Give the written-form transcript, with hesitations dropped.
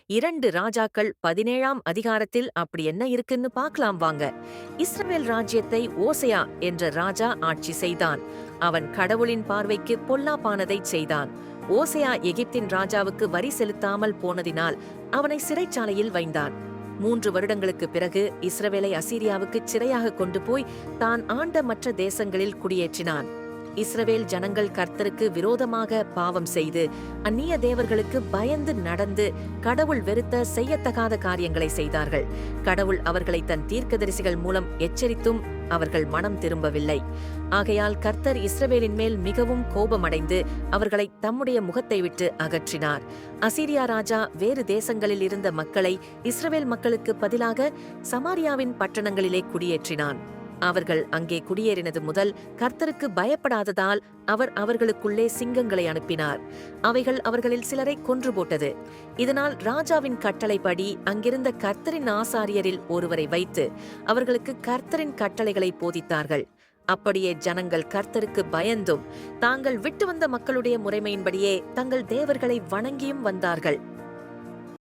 2 ராஜாக்கள் 17ஆம் அதிகாரத்தில் அப்படி என்ன இருக்குன்னு பார்க்கலாம் வாங்க. இஸ்ரவேல் ராஜ்யத்தை ஓசெயா என்ற ராஜா ஆட்சி செய்தான். அவன் கடவுளின் பார்வைக்கு பொல்லாப்பானதைச் செய்தான். ஓசெயா எகிப்தின் ராஜாவுக்கு வரி செலுத்தாமல் போனதினால் அவனை சிறைச்சாலையில் வைந்தான். 3 வருடங்களுக்கு பிறகு இஸ்ரவேலை அசீரியாவுக்கு சிறையாக கொண்டு போய் தான் ஆண்ட மற்ற தேசங்களில் குடியேற்றினான். இஸ்ரவேல் ஜனங்கள் கர்த்தருக்கு விரோதமாக பாவம் செய்து அந்நிய தேவர்களுக்கு பயந்து நடந்து கடவுள் வெறுத்த செய்யத்தகாத காரியங்களை செய்தார்கள். கடவுள் அவர்களை தன் தீர்க்கதரிசிகள் மூலம் எச்சரித்தும் அவர்கள் மனம் திரும்பவில்லை. ஆகையால் கர்த்தர் இஸ்ரவேலின் மேல் மிகவும் கோபமடைந்து அவர்களை தம்முடைய முகத்தை விட்டு அகற்றினார். அசீரியா ராஜா வேறு தேசங்களில் இருந்த மக்களை இஸ்ரவேல் மக்களுக்கு பதிலாக சமாரியாவின் பட்டணங்களிலே குடியேற்றினான். அவர்கள் அங்கே குடியேறினது முதல் கர்த்தருக்கு பயப்படாததால் அவர் அவர்களுக்குள்ளே சிங்கங்களை அனுப்பினார். அவைகள் அவர்களில் சிலரை கொன்று போட்டது. இதனால் ராஜாவின் கட்டளைப்படி அங்கிருந்த கர்த்தரின் ஆசாரியரில் ஒருவரை வைத்து அவர்களுக்கு கர்த்தரின் கட்டளைகளை போதித்தார்கள். அப்படியே ஜனங்கள் கர்த்தருக்கு பயந்தும் தாங்கள் விட்டு வந்த மக்களுடைய முறைமையின்படியே தங்கள் தேவர்களை வணங்கியும் வந்தார்கள்.